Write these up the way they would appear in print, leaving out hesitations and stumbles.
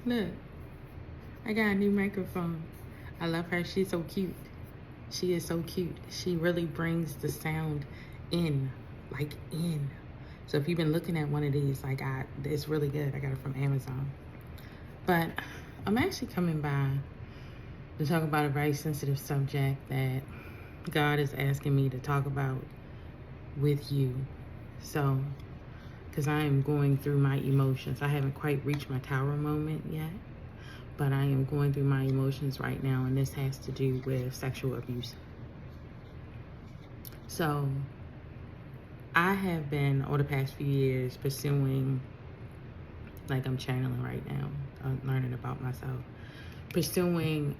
Look, I got a new microphone. I love her. She's so cute. She is so cute. She really brings the sound in, like in. So if you've been looking at one of these, like it's really good. I got it from Amazon. But I'm actually coming by to talk about a very sensitive subject that God is asking me to talk about with you. So, because I am going through my emotions. I haven't quite reached my tower moment yet, but I am going through my emotions right now, and this has to do with sexual abuse. So, I have been, over the past few years, pursuing, like I'm channeling right now, learning about myself, pursuing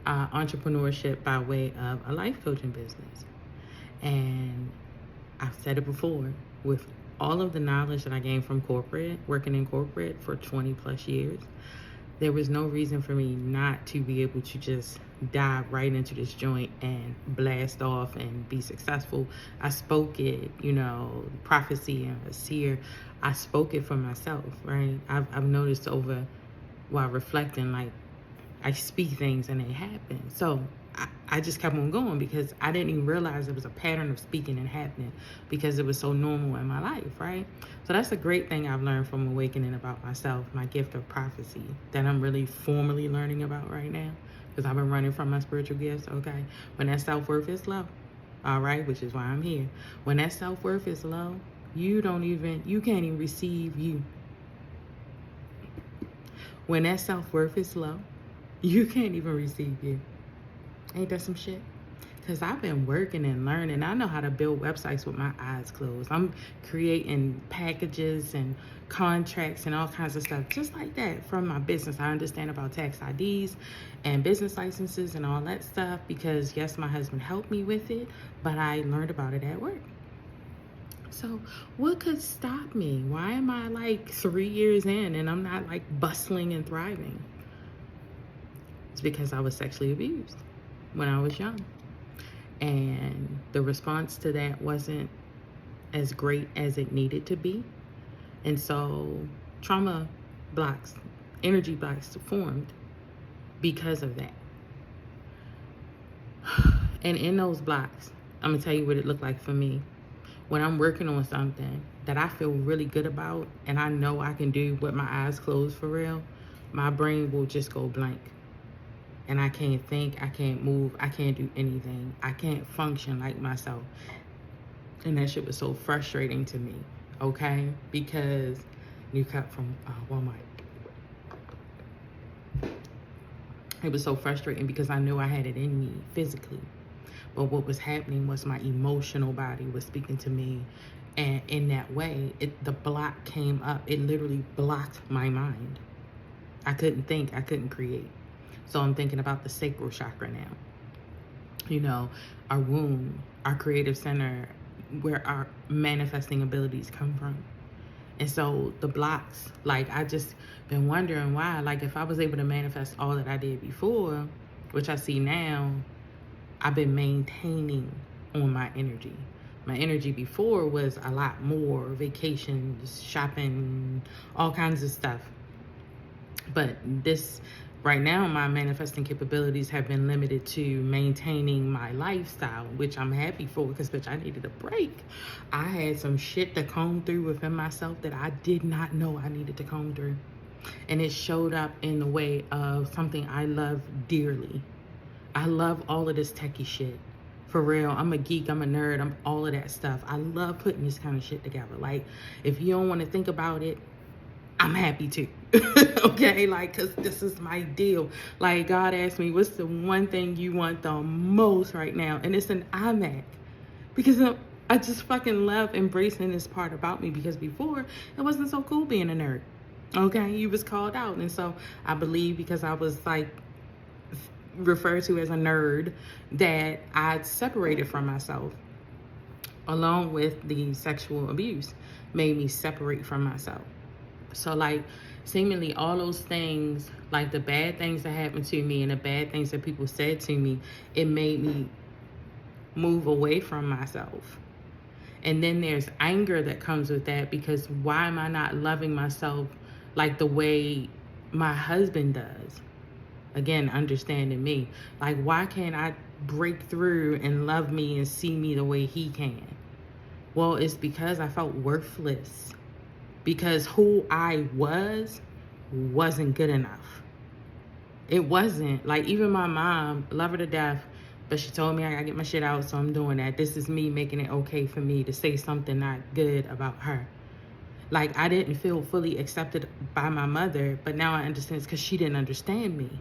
entrepreneurship by way of a life coaching business. And I've said it before, with all of the knowledge that I gained from corporate, working in corporate for 20 plus years, there was no reason for me not to be able to just dive right into this joint and blast off and be successful. I spoke it, prophecy and a seer. I spoke it for myself, right? I've noticed over while reflecting, like, I speak things and they happen. So I just kept on going because I didn't even realize it was a pattern of speaking and happening because it was so normal in my life, right? So that's a great thing I've learned from awakening about myself, my gift of prophecy that I'm really formally learning about right now because I've been running from my spiritual gifts, okay? When that self-worth is low, all right, which is why I'm here. When that self-worth is low, you can't even receive you. When that self-worth is low, you can't even receive you. Ain't that some shit? Because I've been working and learning. I know how to build websites with my eyes closed. I'm creating packages and contracts and all kinds of stuff just like that from my business. I understand about tax IDs and business licenses and all that stuff because, yes, my husband helped me with it, but I learned about it at work. So what could stop me? Why am I like 3 years in and I'm not like bustling and thriving? It's because I was sexually abused when I was young. And the response to that wasn't as great as it needed to be. And so trauma blocks, energy blocks formed because of that. And in those blocks, I'm gonna tell you what it looked like for me. When I'm working on something that I feel really good about and I know I can do with my eyes closed for real, my brain will just go blank. And I can't think, I can't move, I can't do anything. I can't function like myself. And that shit was so frustrating to me, okay? Because you cut from Walmart. It was so frustrating because I knew I had it in me physically. But what was happening was my emotional body was speaking to me. And in that way, the block came up. It literally blocked my mind. I couldn't think, I couldn't create. So I'm thinking about the sacral chakra now. Our womb, our creative center, where our manifesting abilities come from. And so the blocks, like, I just been wondering why, like, if I was able to manifest all that I did before, which I see now, I've been maintaining on my energy. My energy before was a lot more vacations, shopping, all kinds of stuff. But right now, my manifesting capabilities have been limited to maintaining my lifestyle, which I'm happy for because, bitch, I needed a break. I had some shit to comb through within myself that I did not know I needed to comb through. And it showed up in the way of something I love dearly. I love all of this techie shit. For real, I'm a geek, I'm a nerd, I'm all of that stuff. I love putting this kind of shit together. Like, if you don't want to think about it, I'm happy to. Okay, like, because this is my deal. Like, God asked me, what's the one thing you want the most right now? And it's an iMac. Because I just fucking love embracing this part about me, because before, it wasn't so cool being a nerd. Okay, you was called out. And so I believe because I was like referred to as a nerd, that I'd separated from myself, along with the sexual abuse made me separate from myself. So, like, seemingly all those things, like the bad things that happened to me and the bad things that people said to me, it made me move away from myself. And then there's anger that comes with that, because why am I not loving myself like the way my husband does. Again, understanding me. Like, why can't I break through and love me and see me the way he can? Well, it's because I felt worthless. Because who I wasn't good enough. It wasn't. Like, even my mom, love her to death, but she told me I gotta get my shit out, so I'm doing that. This is me making it okay for me to say something not good about her. Like, I didn't feel fully accepted by my mother, but now I understand it's because she didn't understand me.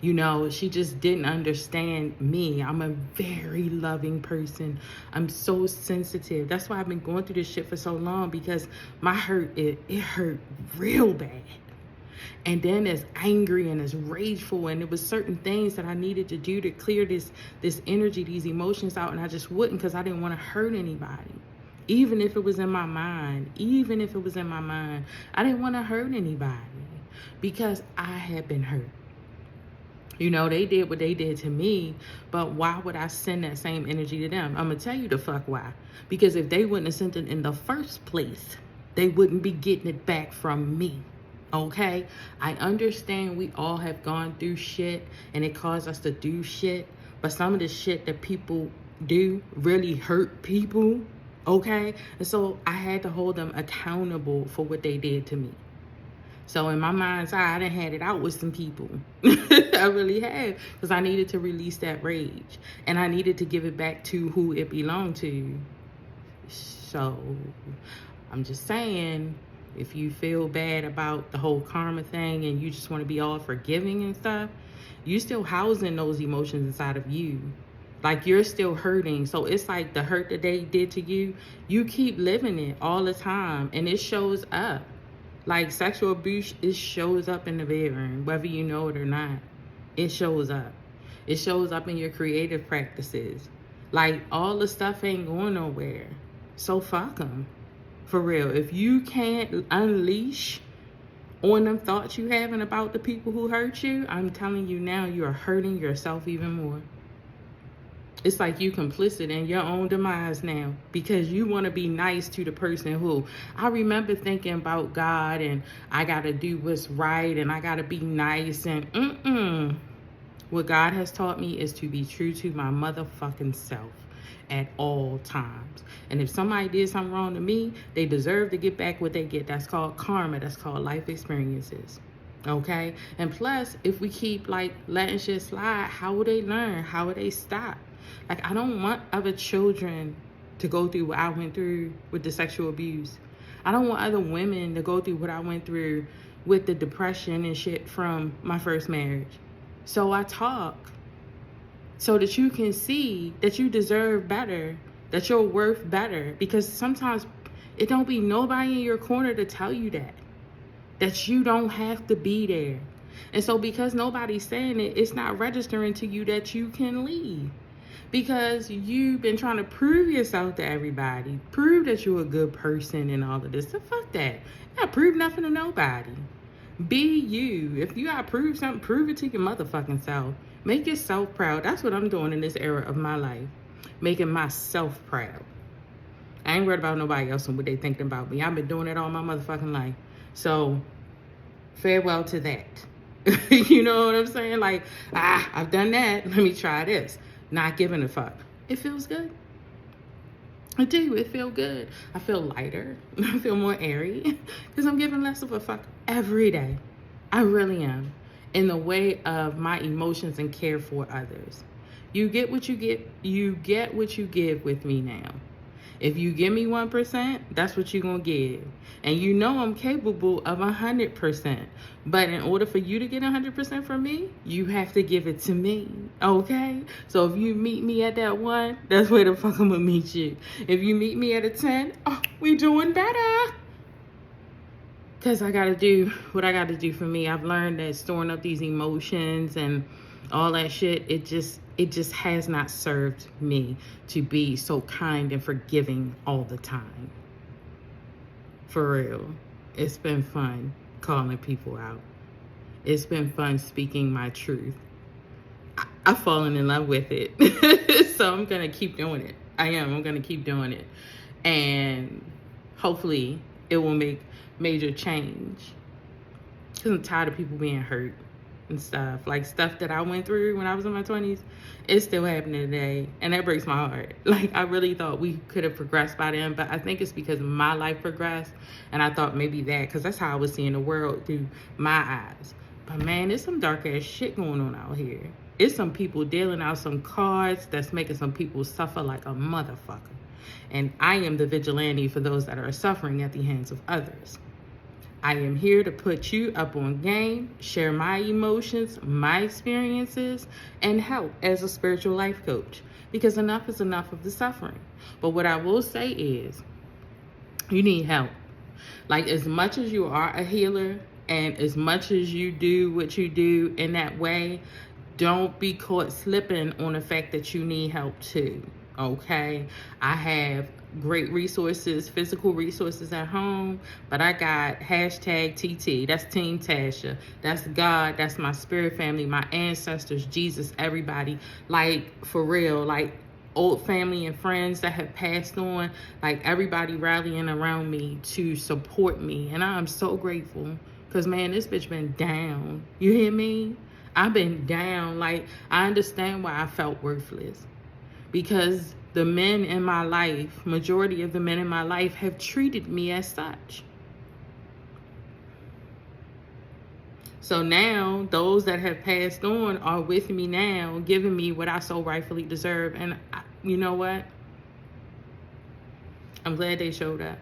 You know, she just didn't understand me. I'm a very loving person. I'm so sensitive. That's why I've been going through this shit for so long, because my hurt, it hurt real bad. And then it's angry and it's rageful, and it was certain things that I needed to do to clear this energy, these emotions out, and I just wouldn't, because I didn't want to hurt anybody. Even if it was in my mind, I didn't want to hurt anybody because I had been hurt. You know, they did what they did to me, but why would I send that same energy to them? I'm going to tell you the fuck why. Because if they wouldn't have sent it in the first place, they wouldn't be getting it back from me. Okay? I understand we all have gone through shit and it caused us to do shit, but some of the shit that people do really hurt people. Okay? And so I had to hold them accountable for what they did to me. So in my mind's eye, I done had it out with some people. I really have, because I needed to release that rage, and I needed to give it back to who it belonged to. So I'm just saying, if you feel bad about the whole karma thing and you just want to be all forgiving and stuff, you're still housing those emotions inside of you. Like, you're still hurting. So it's like the hurt that they did to you, you keep living it all the time, and it shows up. Like, sexual abuse, it shows up in the bedroom, whether you know it or not. It shows up. It shows up in your creative practices. Like, all the stuff ain't going nowhere. So fuck them. For real. If you can't unleash on them thoughts you having about the people who hurt you, I'm telling you now, you are hurting yourself even more. It's like you complicit in your own demise now, because you want to be nice to the person who, I remember thinking about God and I got to do what's right and I got to be nice, and what God has taught me is to be true to my motherfucking self at all times. And if somebody did something wrong to me, they deserve to get back what they get. That's called karma. That's called life experiences. Okay? And plus, if we keep like letting shit slide, how will they learn? How will they stop? Like, I don't want other children to go through what I went through with the sexual abuse. I don't want other women to go through what I went through with the depression and shit from my first marriage. So I talk so that you can see that you deserve better, that you're worth better. Because sometimes it don't be nobody in your corner to tell you that you don't have to be there. And so because nobody's saying it, it's not registering to you that you can leave. Because you've been trying to prove yourself to everybody. Prove that you're a good person and all of this. So fuck that. You gotta prove nothing to nobody. Be you. If you gotta prove something, prove it to your motherfucking self. Make yourself proud. That's what I'm doing in this era of my life. Making myself proud. I ain't worried about nobody else and what they thinking about me. I've been doing it all my motherfucking life. So, farewell to that. You know what I'm saying? Like, I've done that. Let me try this. Not giving a fuck. It feels good. I do. It feels good. I feel lighter. I feel more airy because I'm giving less of a fuck every day. I really am. In the way of my emotions and care for others. You get what you get. You get what you give with me now. If you give me 1%, that's what you're going to give. And you know I'm capable of 100%. But in order for you to get 100% from me, you have to give it to me. Okay? So if you meet me at that 1, that's where the fuck I'm going to meet you. If you meet me at a 10, we doing better. Because I got to do what I got to do for me. I've learned that storing up these emotions and all that shit, it just has not served me to be so kind and forgiving all the time. For real. It's been fun calling people out. It's been fun speaking my truth. I've fallen in love with it. So I'm going to keep doing it. I'm going to keep doing it. And hopefully it will make major change. Because I'm tired of people being hurt and stuff. Like, stuff that I went through when I was in my 20s, it's still happening today. And that breaks my heart. Like, I really thought we could have progressed by then. But I think it's because my life progressed. And I thought maybe that, because that's how I was seeing the world through my eyes. But man, there's some dark ass shit going on out here. It's some people dealing out some cards that's making some people suffer like a motherfucker. And I am the vigilante for those that are suffering at the hands of others. I am here to put you up on game, share my emotions, my experiences, and help as a spiritual life coach. Because enough is enough of the suffering. But what I will say is, you need help. Like, as much as you are a healer and as much as you do what you do in that way, don't be caught slipping on the fact that you need help too. Okay? I have great resources, physical resources at home, but I got hashtag TT. That's Team Tasha. That's God. That's my spirit family, my ancestors, Jesus, everybody. Like, for real, like old family and friends that have passed on, like everybody rallying around me to support me. And I'm so grateful because, man, this bitch been down. You hear me? I've been down. Like, I understand why I felt worthless. Because the men in my life, majority of the men in my life, have treated me as such. So now, those that have passed on are with me now, giving me what I so rightfully deserve. And you know what? I'm glad they showed up.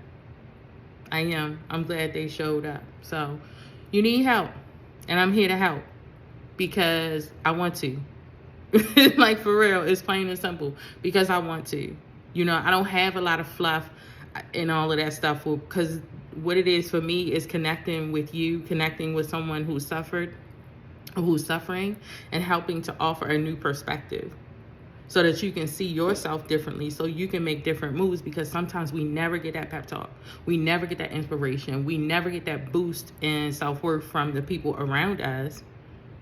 I am. I'm glad they showed up. So, you need help. And I'm here to help. Because I want to. Like, for real, it's plain and simple. Because I want to. You know, I don't have a lot of fluff and all of that stuff. Because what it is for me is connecting with you, connecting with someone who's suffered, who's suffering, and helping to offer a new perspective so that you can see yourself differently, so you can make different moves. Because sometimes we never get that pep talk. We never get that inspiration. We never get that boost in self-worth from the people around us.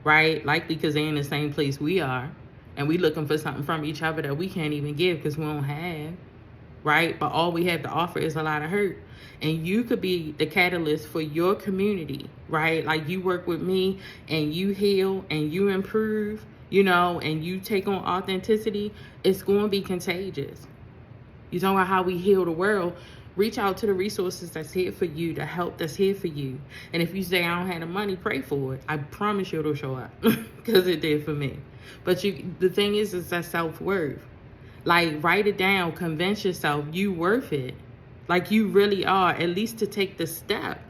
Right? Likely because they're in the same place we are. And we looking for something from each other that we can't even give because we don't have. Right? But all we have to offer is a lot of hurt. And you could be the catalyst for your community. Right? Like, you work with me and you heal and you improve, you know, and you take on authenticity. It's going to be contagious. You talking about how we heal the world. Reach out to the resources that's here for you, the help that's here for you. And if you say, I don't have the money, pray for it. I promise you it'll show up. Because it did for me. But the thing is that self-worth. Like, write it down. Convince yourself you worth it. Like, you really are. At least to take the step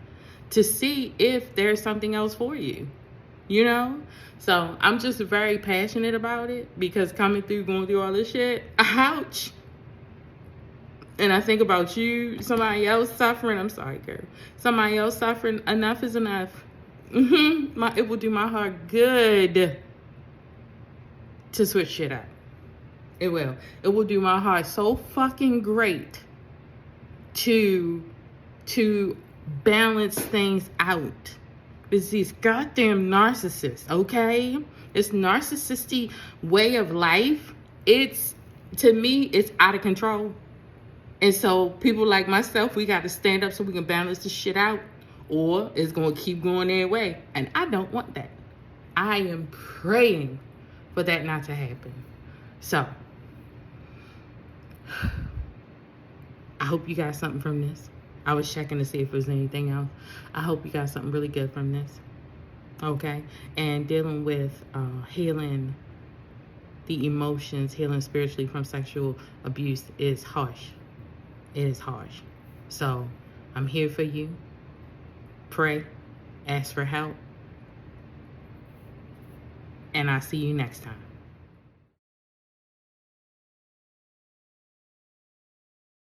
to see if there's something else for you. You know? So, I'm just very passionate about it. Because going through all this shit, ouch. And I think about you, somebody else suffering. I'm sorry, girl. Somebody else suffering. Enough is enough. It will do my heart good to switch shit up. It will. It will do my heart so fucking great to balance things out. It's these goddamn narcissists, okay? This narcissistic way of life, to me, it's out of control. And so people like myself, we got to stand up so we can balance this shit out, or it's going to keep going their way. And I don't want that. I am praying for that not to happen. So, I hope you got something from this. I was checking to see if there's anything else. I hope you got something really good from this. Okay? And dealing with healing the emotions, healing spiritually from sexual abuse is harsh. It is harsh. So, I'm here for you. Pray. Ask for help. And I'll see you next time.